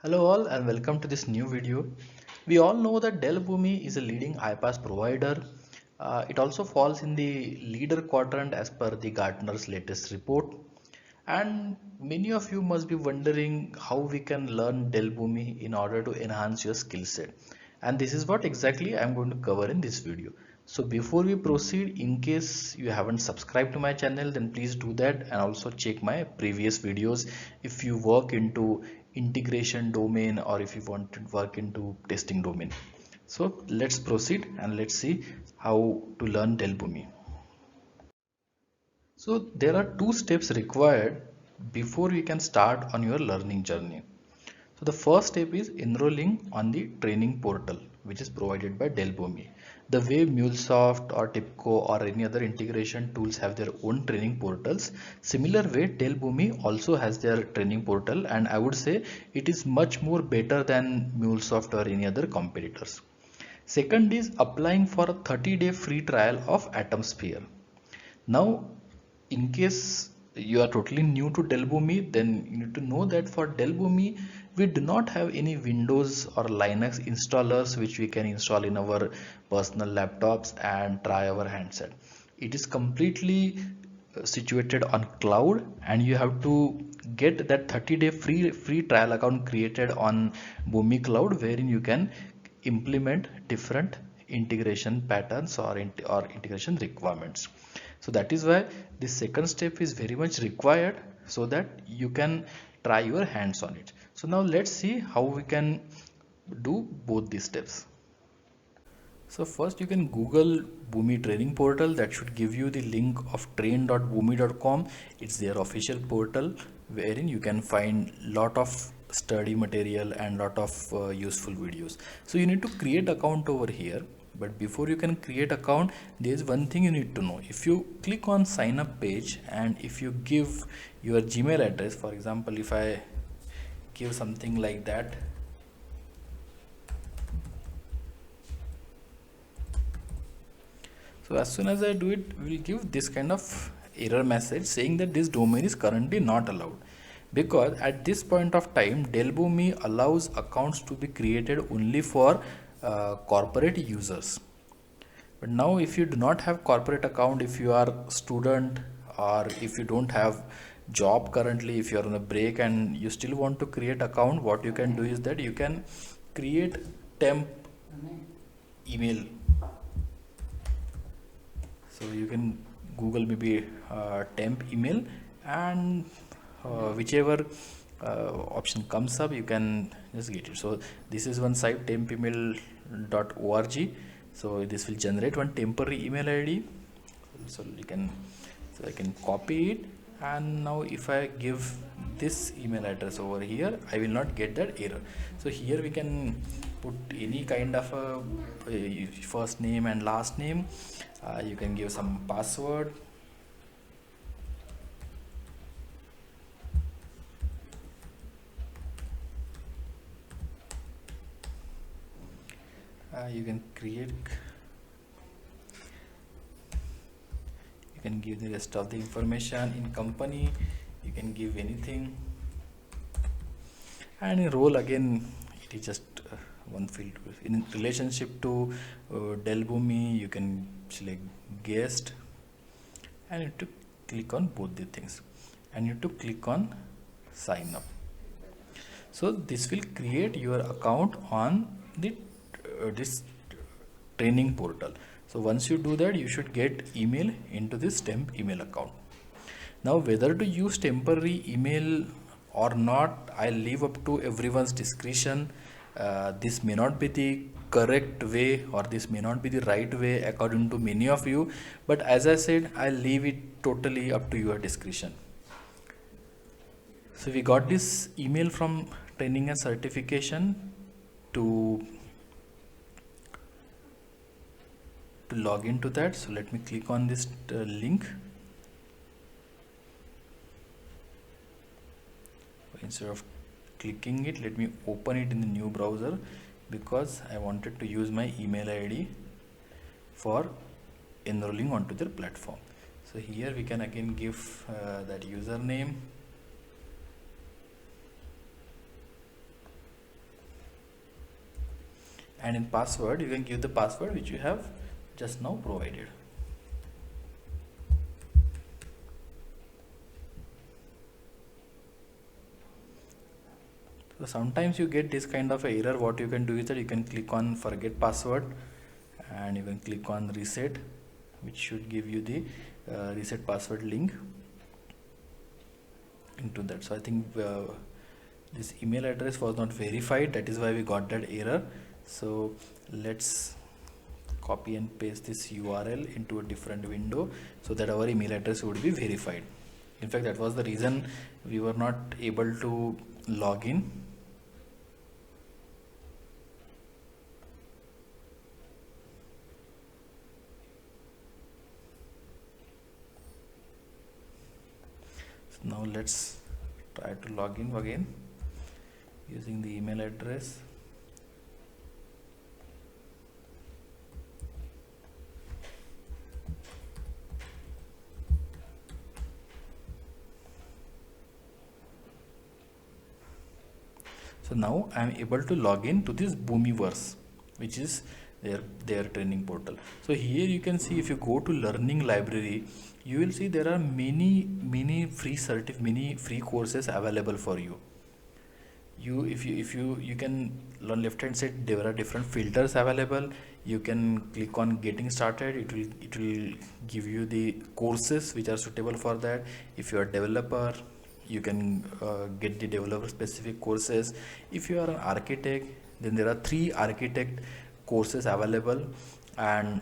Hello all and welcome to this new video. We all know that Dell Boomi is a leading IPaaS provider. It also falls in the leader quadrant as per the Gartner's latest report. And many of you must be wondering how we can learn Dell Boomi in order to enhance your skill set. And this is what exactly I'm going to cover in this video. So before we proceed, in case you haven't subscribed to my channel, then please do that and also check my previous videos if you work into integration domain or if you want to work into testing domain. So let's proceed and let's see how to learn Dell Boomi. So there are two steps required before you can start on your learning journey. So the first step is enrolling on the training portal which is provided by Dell Boomi. The way MuleSoft or TIBCO or any other integration tools have their own training portals, similar way Dell Boomi also has their training portal, and I would say it is much more better than MuleSoft or any other competitors. Second is applying for a 30-day free trial of Atomsphere. Now, in case you are totally new to Dell Boomi, then you need to know that for Dell Boomi, we do not have any Windows or Linux installers which we can install in our personal laptops and try our handset. It is completely situated on cloud, and you have to get that 30-day free trial account created on Boomi Cloud, wherein you can implement different integration patterns or integration requirements. So that is why the second step is very much required so that you can try your hands on it. So now let's see how we can do both these steps. So first you can Google Boomi training portal. That should give you the link of train.boomi.com. It's their official portal wherein you can find lot of study material and lot of useful videos. So you need to create account over here. But before you can create account, there is one thing you need to know. If you click on sign up page and if you give your Gmail address, for example, if I give something like that, so as soon as I do it, we will give this kind of error message saying that this domain is currently not allowed, because at this point of time Dell Boomi allows accounts to be created only for corporate users. But now if you do not have corporate account, if you are student or if you don't have job currently, if you are on a break and you still want to create account, what you can do is that you can create temp email. So you can Google maybe temp email, and whichever option comes up, you can just get it. So this is one site, tempemail.org. So this will generate one temporary email ID. So you can, so I can copy it, and now if I give this email address over here, I will not get that error. So here we can put any kind of a first name and last name. You can give some password. You can create, you can give the rest of the information. In company you can give anything, and in role again it is just one field. In relationship to Dell Boomi, you can select guest, and you have to click on both the things, and you have to click on sign up. So this will create your account on the this training portal. So once you do that, you should get email into this temp email account. Now whether to use temporary email or not, I'll leave up to everyone's discretion. This may not be the correct way, or this may not be the right way according to many of you, but as I said, I'll leave it totally up to your discretion. So we got this email from training and certification to log into that. So let me click on this link. Instead of clicking it, let me open it in the new browser, because I wanted to use my email ID for enrolling onto their platform. So here we can again give that username, and in password you can give the password which you have just now provided. So sometimes you get this kind of a error. What you can do is that you can click on forget password and you can click on reset, which should give you the reset password link into that. So I think this email address was not verified, that is why we got that error. So let's copy and paste this URL into a different window so that our email address would be verified. In fact, that was the reason we were not able to log in. So now let's try to log in again using the email address. So now I am able to log in to this Boomiverse, which is their training portal. So here you can see, if you go to learning library, you will see there are many free courses available for you. You can learn left hand side, there are different filters available. You can click on getting started, it will give you the courses which are suitable for that. If you are a developer, you can get the developer specific courses. If you are an architect, then there are 3 architect courses available. And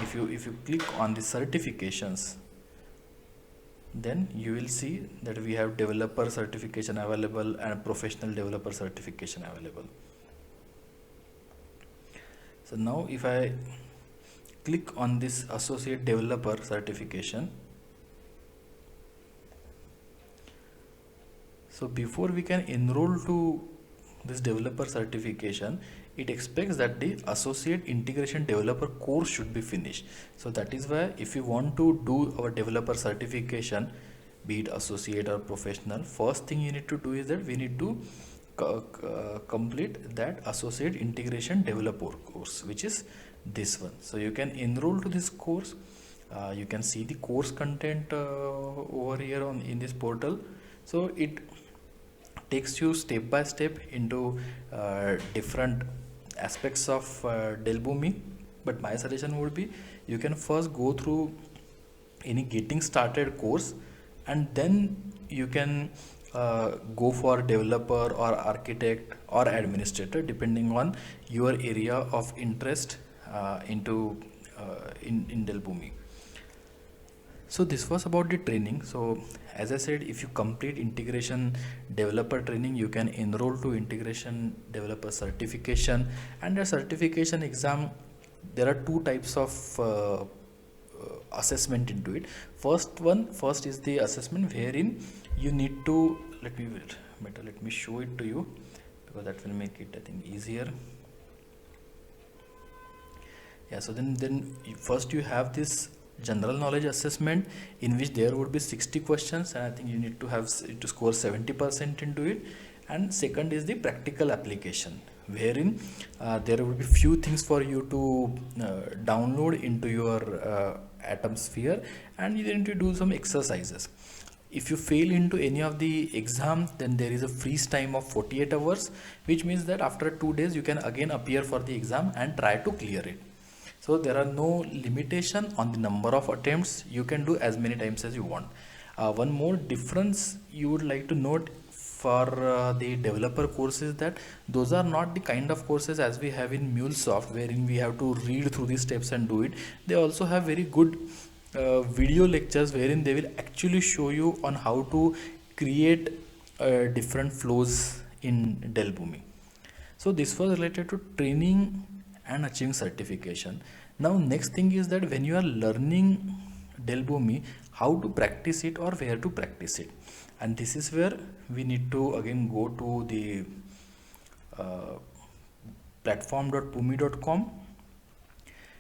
if you click on the certifications, then you will see that we have developer certification available and professional developer certification available. So now if I click on this associate developer certification, so before we can enroll to this developer certification, it expects that the associate integration developer course should be finished. So that is why if you want to do our developer certification, be it associate or professional, first thing you need to do is that we need to complete that associate integration developer course, which is this one. So you can enroll to this course. You can see the course content over here in this portal. So it takes you step by step into different aspects of Dell Boomi, but my suggestion would be you can first go through any getting started course, and then you can go for developer or architect or administrator depending on your area of interest in Dell Boomi. So this was about the training. So as I said, if you complete integration developer training, you can enroll to integration developer certification. And the certification exam, there are 2 types of assessment into it. First is the assessment wherein you need to, let me show it to you, because that will make it, I think, easier. Yeah, so then first you have this general knowledge assessment, in which there would be 60 questions, and I think you need to score 70% into it. And second is the practical application, wherein there will be few things for you to download into your Atom Sphere, and you need to do some exercises. If you fail into any of the exam, then there is a freeze time of 48 hours, which means that after 2 days you can again appear for the exam and try to clear it. So there are no limitation on the number of attempts. You can do as many times as you want. One more difference you would like to note for the developer courses, that those are not the kind of courses as we have in MuleSoft, wherein we have to read through the steps and do it. They also have very good video lectures wherein they will actually show you on how to create different flows in Dell Boomi. So this was related to training and achieving certification. Now next thing is that when you are learning Dell Boomi, how to practice it or where to practice it. And this is where we need to again go to the platform.boomi.com.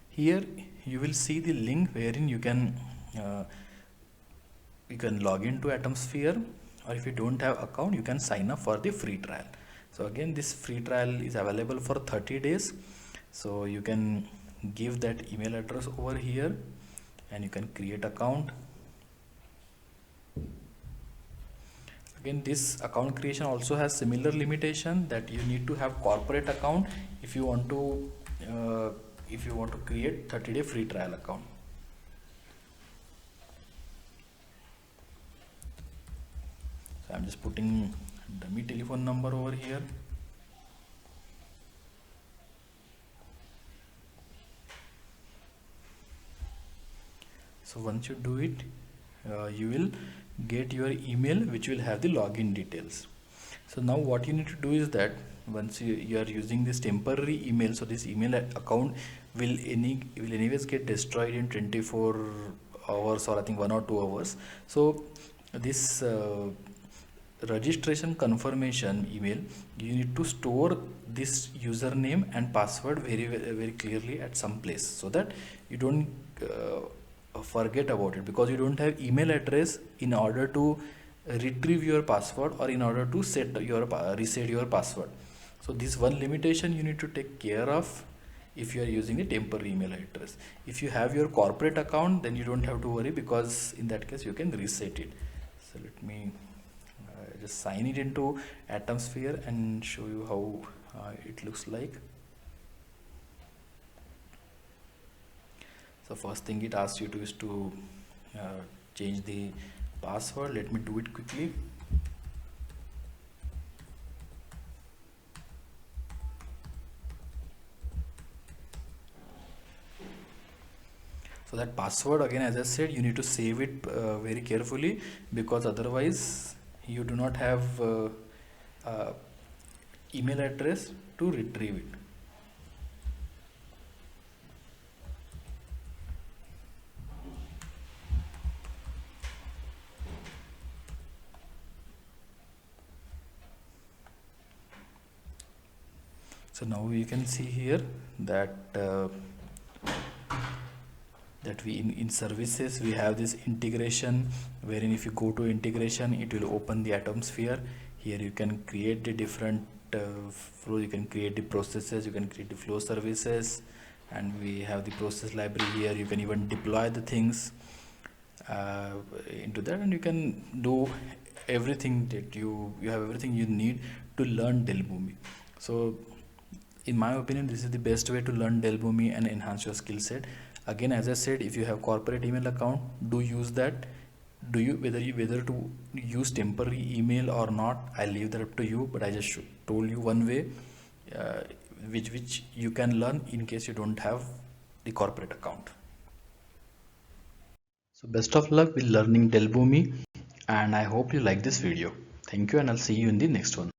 Here you will see the link wherein you can log into Atomsphere, or if you don't have account, you can sign up for the free trial. So again, this free trial is available for 30 days. So you can give that email address over here and you can create account. Again, this account creation also has similar limitation that you need to have corporate account if you want to create 30-day free trial account. So I'm just putting dummy telephone number over here. So once you do it, you will get your email which will have the login details. So now what you need to do is that once you are using this temporary email, so this email account will anyways get destroyed in 24 hours, or I think 1 or 2 hours. So this registration confirmation email, you need to store this username and password very clearly at some place, so that you don't forget about it, because you don't have email address in order to retrieve your password or in order to reset your password. So this one limitation you need to take care of if you are using a temporary email address. If you have your corporate account, then you don't have to worry, because in that case you can reset it. So let me just sign it into Atomsphere and show you how it looks like. So first thing it asks you to is to change the password. Let me do it quickly. So that password, again, as I said, you need to save it very carefully, because otherwise you do not have email address to retrieve it. So now you can see here that we in services we have this integration, wherein if you go to integration, it will open the Atomsphere. Here you can create the different flow, you can create the processes, you can create the flow services, and we have the process library here. You can even deploy the things into that, and you can do everything that you have everything you need to learn Dell Boomi. So in my opinion, this is the best way to learn Dell Boomi and enhance your skill set. Again, as I said, if you have corporate email account, do use that. Do you whether to use temporary email or not, I leave that up to you, but I just told you one way which you can learn in case you don't have the corporate account. So best of luck with learning Dell Boomi, and I hope you like this video. Thank you, and I'll see you in the next one.